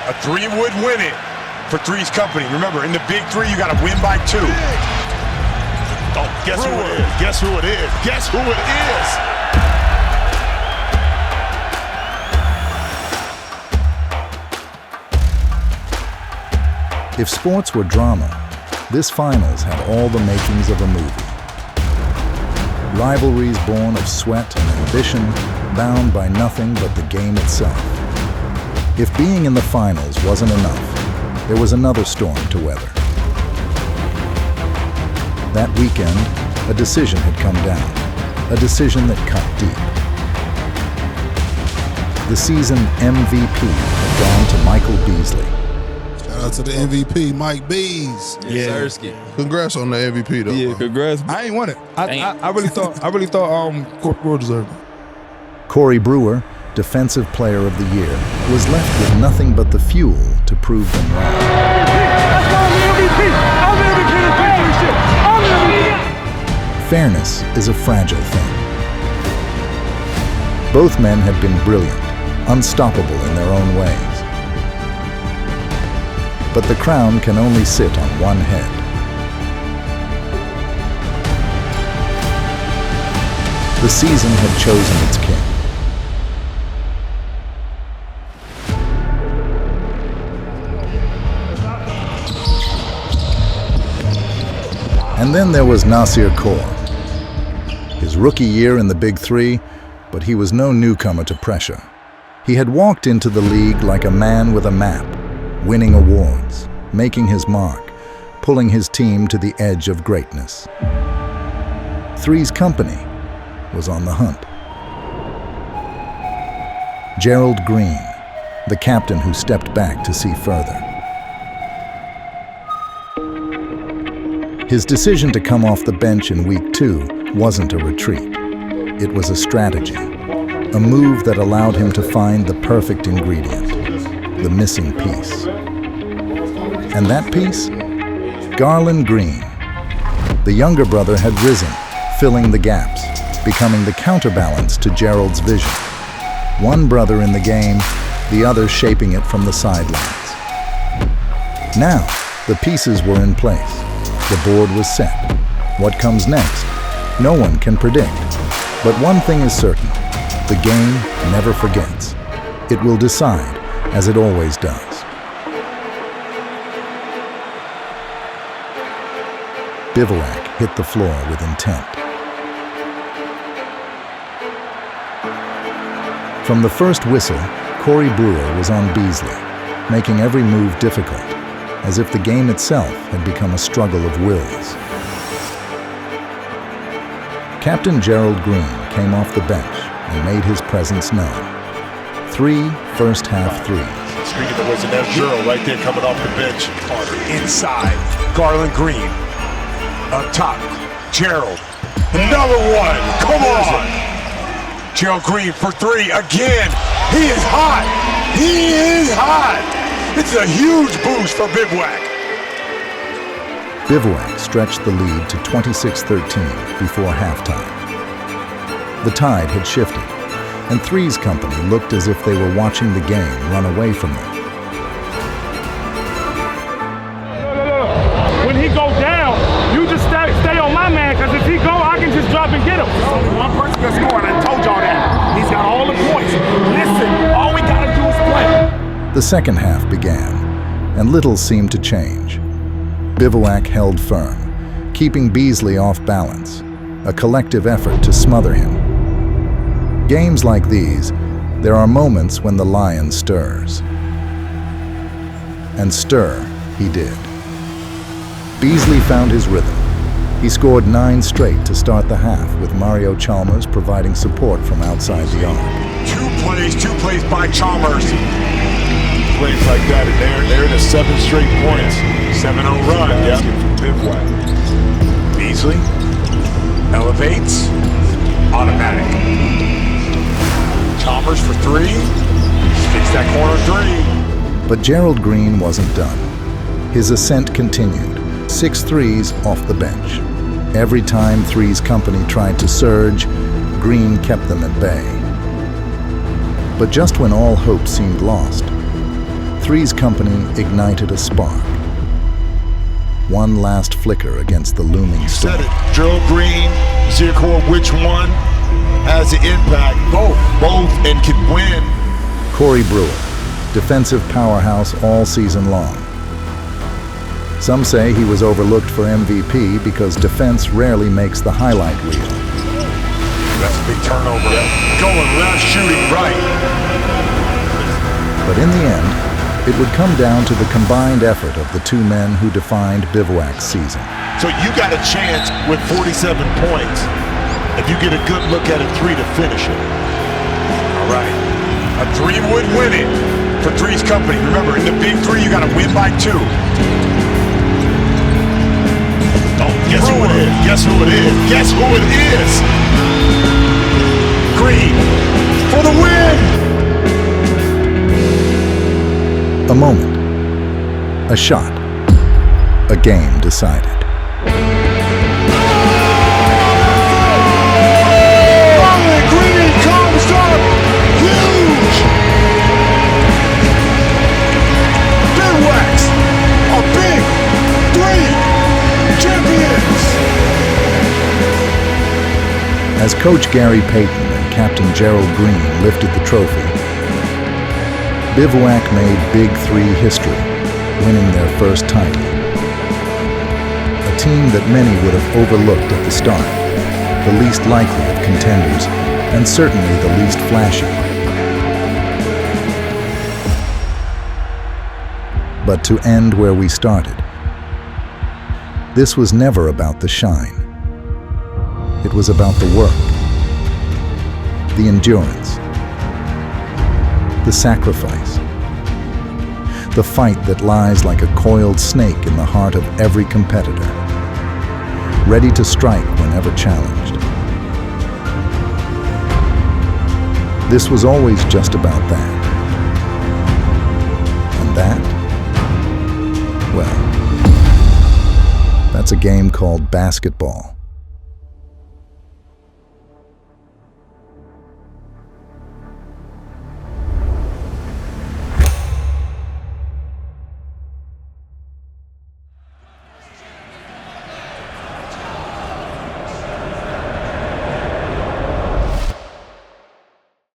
A three would win it for Three's company. Remember, in the Big Three, you got to win by 2. Oh, guess who it is? Guess who it is? Guess who it is? If sports were drama, this finals had all the makings of a movie. Rivalries born of sweat and ambition, bound by nothing but the game itself. If being in the finals wasn't enough, there was another storm to weather. That weekend, a decision had come down, a decision that cut deep. The season MVP had gone to Michael Beasley. Shout out to the MVP, Mike Bees. Yeah, Congrats on the MVP though. yeah, congrats. I ain't won it. I really thought Corey Brewer deserved it. Corey Brewer, Defensive Player of the Year, was left with nothing but the fuel to prove them wrong. That's why I'm the MVP. I'm the MVP of the shit. I'm the MVP. Fairness is a fragile thing. Both men had been brilliant, unstoppable in their own ways. But the crown can only sit on one head. The season had chosen its king. And then there was Nasir Kaur. His rookie year in the Big Three, but he was no newcomer to pressure. He had walked into the league like a man with a map, winning awards, making his mark, pulling his team to the edge of greatness. Three's company was on the hunt. Gerald Green, the captain who stepped back to see further. His decision to come off the bench in week 2 wasn't a retreat. It was a strategy, a move that allowed him to find the perfect ingredient, the missing piece. And that piece? Garland Green. The younger brother had risen, filling the gaps, becoming the counterbalance to Gerald's vision. One brother in the game, the other shaping it from the sidelines. Now, the pieces were in place. The board was set. What comes next? No one can predict. But one thing is certain, the game never forgets. It will decide, as it always does. Bivouac hit the floor with intent. From the first whistle, Corey Brewer was on Beasley, making every move difficult, as if the game itself had become a struggle of wills. Captain Gerald Green came off the bench and made his presence known. 3 first-half threes. Speaking of which, there's Gerald right there coming off the bench. Inside, Garland Green. Up top, Gerald. Another one, come on! Gerald Green for 3 again. He is hot. He is hot. It's a huge boost for Bivouac. Bivouac stretched the lead to 26-13 before halftime. The tide had shifted, and Three's company looked as if they were watching the game run away from them. When he go down, you just stay on my man, because if he go, I can just drop and get him. There's only one person that's scoring. I told y'all that. He's got all the points. Listen, all we got to do is play. The second half began, and little seemed to change. Bivouac held firm, keeping Beasley off balance, a collective effort to smother him. Games like these, there are moments when the lion stirs. And stir he did. Beasley found his rhythm. He scored 9 straight to start the half, with Mario Chalmers providing support from outside the arc. 2 plays by Chalmers. Plays like that, and they're in the 7 straight points. 7-0 run. Yep. Bivouac. Beasley elevates. Automatic. Chalmers for 3. Sticks that corner 3. But Gerald Green wasn't done. His ascent continued. 6 threes off the bench. Every time Three's company tried to surge, Green kept them at bay. But just when all hope seemed lost, Three's company ignited a spark. One last flicker against the looming storm. Said it. Gerald Green, Zirkor, which one has the impact? Both, and can win. Corey Brewer, defensive powerhouse all season long. Some say he was overlooked for MVP because defense rarely makes the highlight reel. That's a big turnover. Going left, shooting right. But in the end, it would come down to the combined effort of the two men who defined Bivouac's season. So you got a chance with 47 points if you get a good look at a three to finish it. All right. A three would win it for Three's company. Remember, in the big three, you got to win by 2. Oh, guess who it is? Guess who it is? Guess who it is? Green for the win! A moment, a shot, a game decided. Garland Green comes up huge! Bivouac's a big 3 champions! As Coach Gary Payton and Captain Gerald Green lifted the trophy, Bivouac made Big 3 history, winning their first title. A team that many would have overlooked at the start, the least likely of contenders, and certainly the least flashy. But to end where we started, this was never about the shine. It was about the work, the endurance, the sacrifice, the fight that lies like a coiled snake in the heart of every competitor, ready to strike whenever challenged. This was always just about that. And that, well, that's a game called basketball.